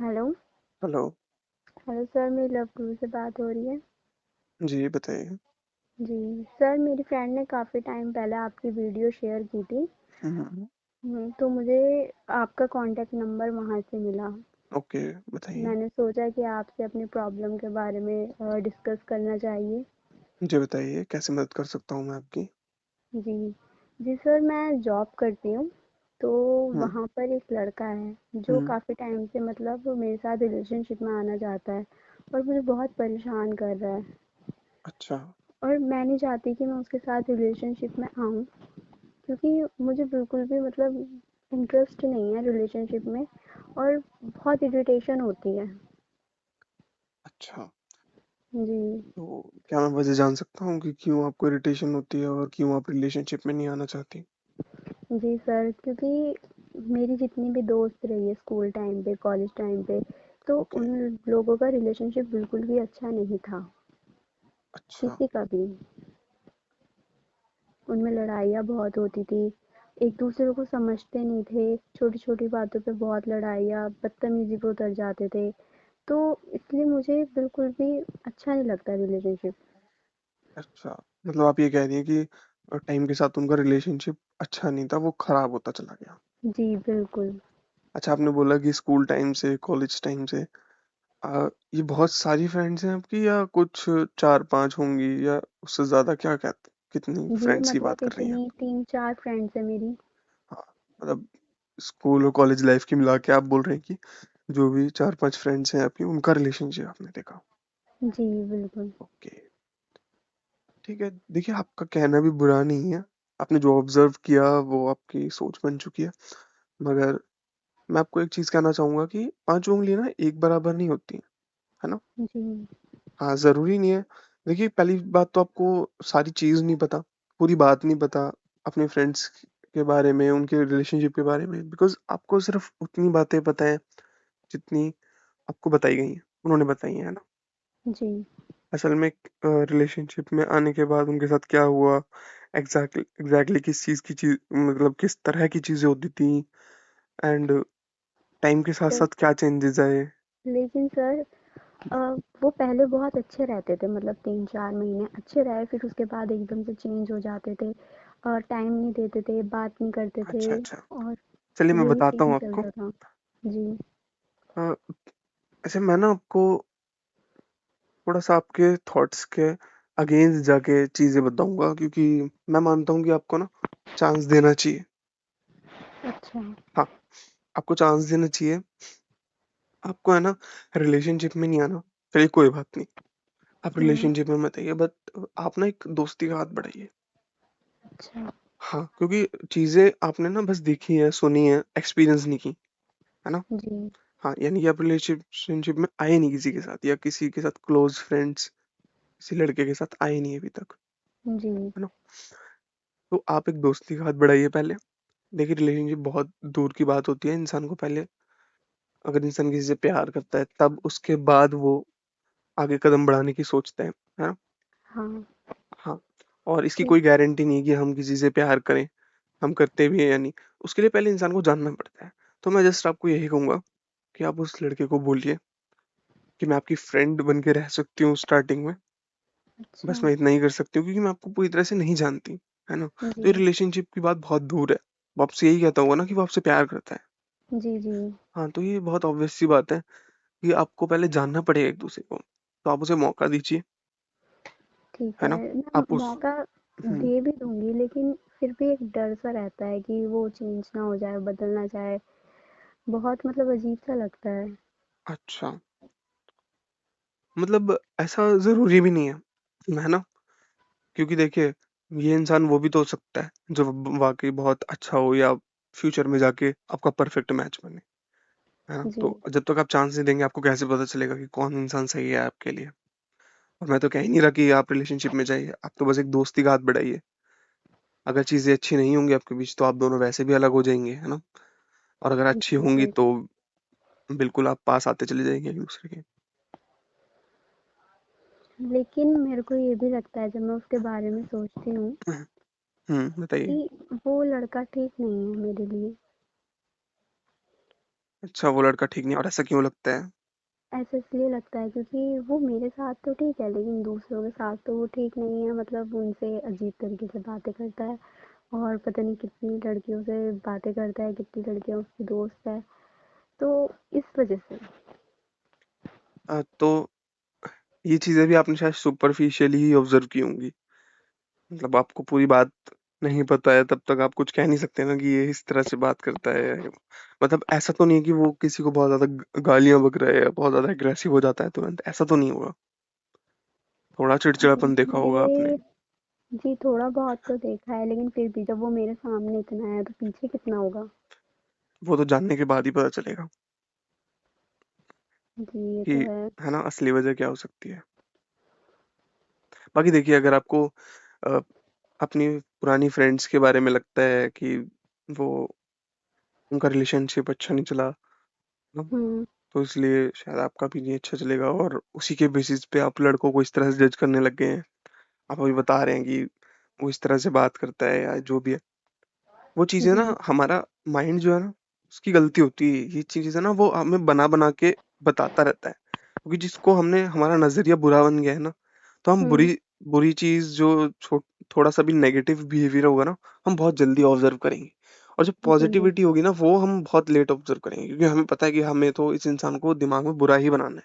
Hello. Hello. Hello sir, मेरी love गुरु से बात हो रही है। जी बताइए। जी सर, मेरी फ्रेंड ने काफ़ी टाइम पहले आपकी वीडियो शेयर की थी। हम्म। तो मुझे आपका कांटेक्ट नंबर वहाँ से मिला। ओके, बताइए। मैंने सोचा कि आपसे अपनी प्रॉब्लम के बारे में डिस्कस करना चाहिए। जी बताइए, कैसे मदद कर सकता हूँ मैं आपकी। जी। जी सर, मैं जॉब करती हूँ। तो हम्म। वहाँ पर एक लड़का है जो हम्म। काफ़ी टाइम से मतलब मेरे साथ रिलेशनशिप में आना चाहता है और मुझे बहुत परेशान कर रहा है। अच्छा। और मैं नहीं चाहती कि मैं उसके साथ रिलेशनशिप में आऊँ, क्योंकि मुझे बिल्कुल भी मतलब इंटरेस्ट नहीं है रिलेशनशिप में और बहुत इरिटेशन होती है। अच्छा, जी। तो क्या मैं वजह जान सकता हूँ कि क्यों आपको इरिटेशन होती है और क्यों आप रिलेशनशिप में नहीं आना चाहती। जी सर, क्योंकि मेरी जितनी भी दोस्त रही है स्कूल टाइम पे, कॉलेज टाइम पे, तो ओके। उन लोगों का रिलेशनशिप बिल्कुल भी अच्छा नहीं था, अच्छा। किसी का भी। उनमें लड़ाइयाँ बहुत होती थी, एक दूसरे को समझते नहीं थे, छोटी छोटी बातों पे बहुत लड़ाइयाँ, बदतमीजी पे उतर जाते थे। तो इसलिए मुझे बिल्कुल भी अच्छा नहीं लगता रिलेशनशिप। अच्छा, मतलब आप ये कह रही हैं कि टाइम के साथ उनका रिलेशनशिप अच्छा नहीं था, वो खराब होता चला गया। जी बिल्कुल। अच्छा, आपने बोला कि स्कूल टाइम से, कॉलेज टाइम से। ये बहुत सारी फ्रेंड्स हैं आपकी या कुछ चार पांच होंगी या उससे ज्यादा, क्या कहते, कितनी जी फ्रेंड्स की बात मतलब कर रही हैं। इतनी 3-4 फ्रेंड्स है मेरी। हाँ, मतलब स्कूल और कॉलेज लाइफ की मिला के आप बोल रहे हैं कि जो भी चार पांच फ्रेंड्स हैं आपकी, उनका रिलेशनशिप आपने देखा। जी बिल्कुल। ओके, ठीक है। देखिए, आपका कहना भी बुरा नहीं है। आपने जो ऑब्जर्व किया वो आपकी सोच बन चुकी है। मगर मैं आपको एक चीज कहना चाहूंगा कि पांच उंगली ना एक बराबर नहीं होती है ना। जी। हाँ, जरूरी नहीं है। देखिए, पहली बात तो आपको सारी चीज नहीं पता, पूरी बात नहीं पता अपने फ्रेंड्स के बारे में, उनके रिलेशनशिप के बारे में, बिकॉज आपको सिर्फ उतनी बातें पता है जितनी आपको बताई गई हैं, उन्होंने बताई हैं, है ना। जी। असल में रिलेशनशिप में आने के बाद उनके साथ क्या हुआ, एग्जैक्टली किस चीज की चीज, मतलब किस तरह की चीजें होती थी, एंड टाइम के साथ सर, साथ क्या चेंजेस आए। लेकिन सर वो पहले बहुत अच्छे रहते थे, मतलब 3-4 महीने अच्छे रहे, फिर उसके बाद एकदम से चेंज हो जाते थे और टाइम नहीं देते थे, बात नहीं करते थे। अच्छा अच्छा, और चलिए मैं यही बताता सीन हूँ आपको। चलता था। जी। अ, ऐसे मैं ना आपको थोड़ा सा आपके थॉट्स के अगेंस्ट जाके चीजें बताऊंगा, क्योंकि मैं मानता हूँ कि आपको ना चांस देना चाहिए। अच्छा। हाँ, आपको चांस देना चाहिए। आपको है ना रिलेशनशिप में नहीं आना, चलिए कोई बात नहीं, आप हाँ। रिलेशनशिप में मत आइए, बट आप ना एक दोस्ती का हाथ बढ़ाइए। अच्छा। हाँ, क्योंकि चीजें आपने ना बस देखी है, सुनी है, एक्सपीरियंस नहीं की, है ना। जी। हाँ, यानी कि आप रिलेशनशिप में आए नहीं किसी के साथ, या किसी के साथ क्लोज फ्रेंड्स, किसी लड़के के साथ आए नहीं अभी तक, जी। है ना। तो आप एक दोस्ती का हाथ बढ़ाइए पहले। देखिए, रिलेशनशिप बहुत दूर की बात होती है। इंसान को पहले, अगर इंसान किसी से प्यार करता है तब उसके बाद वो आगे कदम बढ़ाने की सोचता है ना। हाँ। हाँ, और इसकी ठीक। कोई गारंटी नहीं है कि हम किसी से प्यार करें, हम करते भी हैं या नहीं। उसके लिए पहले इंसान को जानना पड़ता है। तो मैं जस्ट आपको यही कहूंगा कि आप उस लड़के को बोलिए कि मैं आपकी फ्रेंड बन के रह सकती हूँ स्टार्टिंग में, अच्छा। बस मैं इतना ही कर सकती हूँ, क्योंकि मैं आपको पूरी तरह से नहीं जानती, है ना। तो ये जी। रिलेशनशिप की बात बहुत दूर है। वो आपसे यही कहता होगा ना कि वो आपसे प्यार करता है। जी। जी। हाँ, तो ये बहुत ऑब्वियस सी बात है कि आपको पहले जानना पड़ेगा एक दूसरे को। तो आप उसे मौका दीजिए, ठीक है है, ना। मैं आप उस मौका हम्म, दे भी दूंगी, लेकिन फिर भी एक डर सा रहता है कि वो चेंज ना हो जाए, बदल ना जाए। बहुत मतलब अजीब सा लगता है। अच्छा, मतलब ऐसा जरूरी भी नहीं है ना। क्योंकि देखिए, ये इंसान वो भी तो हो सकता है जो वाकई बहुत अच्छा हो, या फ्यूचर में जाके आपका परफेक्ट मैच बने, है ना। जी। तो जब तक आप चांस नहीं देंगे, आपको कैसे पता चलेगा कि कौन इंसान सही है आपके लिए। और मैं तो कह ही नहीं रहा कि आप रिलेशनशिप में जाइए, आप तो बस एक दोस्ती का हाथ बढ़ाइए। अगर चीजें अच्छी नहीं होंगी आपके बीच, तो आप दोनों वैसे भी अलग हो जाएंगे, है ना। और अगर अच्छी जी होंगी तो बिल्कुल। बिल्कुल आप पास आते चले जाएंगे एक दूसरे के। लेकिन मेरे को ये भी लगता है, जब मैं उसके बारे में सोचती हूँ, बताइए। कि वो लड़का ठीक नहीं है मेरे लिए। अच्छा, वो लड़का ठीक नहीं है, और ऐसा क्यों लगता है? ऐसा इसलिए लगता है क्योंकि वो मेरे साथ तो ठीक है, लेकिन दूसरों के साथ तो वो ठीक नहीं है, मतलब उनसे अजीब तरीके से बातें करता है और पता नहीं कितनी लड़कियों से बातें करता है, कितनी लड़कियां उसकी दोस्त है, तो इस वजह से। तो ये चीजें भी आपने शायद सुपरफिशियली ही ऑब्जर्व की होंगी। मतलब आपको पूरी बात नहीं पता है, तब तक आप कुछ कह नहीं सकते ना कि ये इस तरह से बात करता है। मतलब ऐसा तो नहीं है कि वो किसी को बहुत ज्यादा गालियां बक रहा है या बहुत ज्यादा एग्रेसिव हो जाता है तुरंत, ऐसा तो नहीं होगा? थोड़ा चिड़चिड़ापन देखा होगा आपने। मेरे जी, थोड़ा बहुत तो देखा है, लेकिन फिर भी जब वो मेरे सामने इतना है तो पीछे कितना होगा। वो तो जानने के बाद ही पता चलेगा जी, ये कि, तो है। है ना, असली वजह क्या हो सकती है। बाकी देखिए, अगर आपको अ, अपनी पुरानी फ्रेंड्स के बारे में लगता है कि वो उनका रिलेशनशिप अच्छा नहीं चला ना, हम्म। तो इसलिए शायद आपका भी नहीं अच्छा चलेगा, और उसी के बेसिस पे आप लड़कों को इस तरह से जज करने लग गए हैं। आप अभी बता रहे हैं कि वो इस तरह से बात करता है या जो भी है। वो चीजें ना, जी। हमारा माइंड जो है ना, उसकी गलती होती है। ये चीजें ना वो हमें बना बना के बताता रहता है, क्योंकि जिसको हमने, हमारा नजरिया बुरा बन गया है ना, तो हम हम्म। बुरी बुरी चीज जो थोड़ा सा भी नेगेटिव बिहेवियर होगा ना, हम बहुत जल्दी ऑब्जर्व करेंगे। और जो जी। पॉजिटिविटी होगी ना, वो हम बहुत लेट ऑब्जर्व करेंगे, क्योंकि हमें पता है कि हमें तो इस इंसान को दिमाग में बुरा ही बनाना है,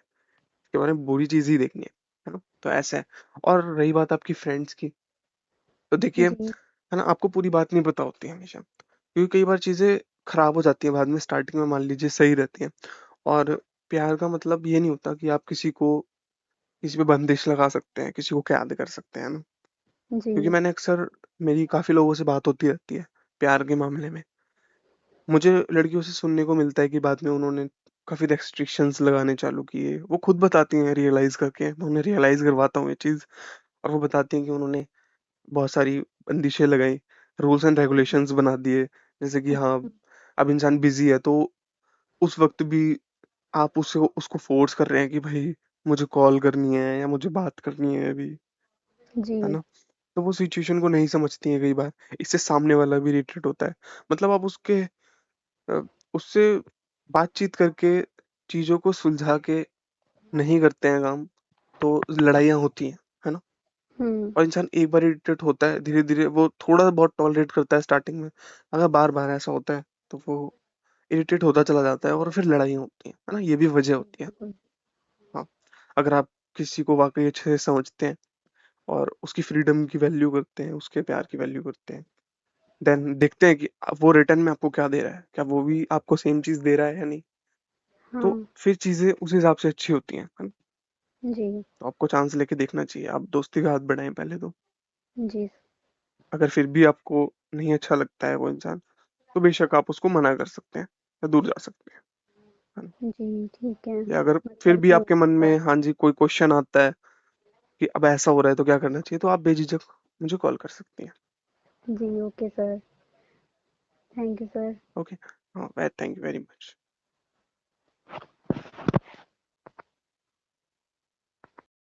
इसके बारे में बुरी चीज ही देखनी है ना? तो ऐसा है। और रही बात आपकी फ्रेंड्स की, तो देखिए, जी। है ना, आपको पूरी बात नहीं पता होती है हमेशा, क्योंकि कई बार चीजें खराब हो जाती हैं बाद में। स्टार्टिंग में मान लीजिए सही रहती हैं, और प्यार का मतलब ये नहीं होता कि आप किसी पे बंदिश लगा सकते हैं, किसी को कैद कर सकते हैं ना। क्योंकि जी। मैंने अक्सर, मेरी काफी लोगों से बात होती रहती है प्यार के मामले में, मुझे लड़कियों से सुनने को मिलता है कि बाद में उन्होंने काफी रेस्ट्रिक्शंस लगाने चालू किए। वो खुद बताती हैं रियलाइज करके, मैं उन्हें रियलाइज करवाता हूँ ये चीज, और वो बताती हैं कि उन्होंने बहुत सारी बंदिशें लगाई, रूल्स एंड रेगुलेशंस बना दिए। जैसे कि हाँ, अब इंसान बिजी है, तो उस वक्त भी आप उससे उसको फोर्स कर रहे हैं कि भाई मुझे कॉल करनी है या मुझे बात करनी है अभी, है जी। ना? तो वो सिचुएशन को नहीं समझती है कई बार। इससे सामने वाला भी इरिटेट होता है। मतलब आप अ, उससे बातचीत करके चीजों को सुलझा के नहीं करते हैं काम, तो लड़ाइयाँ होती हैं, है ना? हम्म। और इंसान एक बार इरिटेट होता है, धीरे धीरे वो थोड़ा बहुत टॉलरेट करता है स्टार्टिंग में। अगर बार बार ऐसा होता है, तो वो इरिटेट होता चला जाता है, और फिर लड़ाइयाँ होती हैं, है ना? ये भी वजह होती है। बिल्कुल। हाँ, अगर आप किसी को वाकई अच्छे से समझते हैं और उसकी फ्रीडम की वैल्यू करते हैं, उसके प्यार की वैल्यू करते हैं, देन देखते हैं कि वो रिटर्न में आपको क्या दे रहा है, क्या वो भी आपको सेम चीज दे रहा है या नहीं, तो हाँ। फिर चीजें उस हिसाब से अच्छी होती हैं, है ना? जी। तो आपको चांस लेके देखना चाहिए, आप दोस्ती का हाथ बढ़ाएं पहले तो। जी। अगर फिर भी आपको नहीं अच्छा लगता है वो इंसान, तो बेशक आप उसको मना कर सकते हैं या दूर जा सकते हैं, है ना? जी, ठीक है। या अगर मैं फिर भी करती हूँ आपके मन ट्राई। में, हाँ जी, कोई क्वेश्चन आता है कि अब ऐसा हो रहा है तो क्या करना चाहिए, तो आप बेझिझक मुझे कॉल कर सकती हैं। जी, okay sir. Thank you sir. Okay. हाँ, थैंक यू वेरी मच।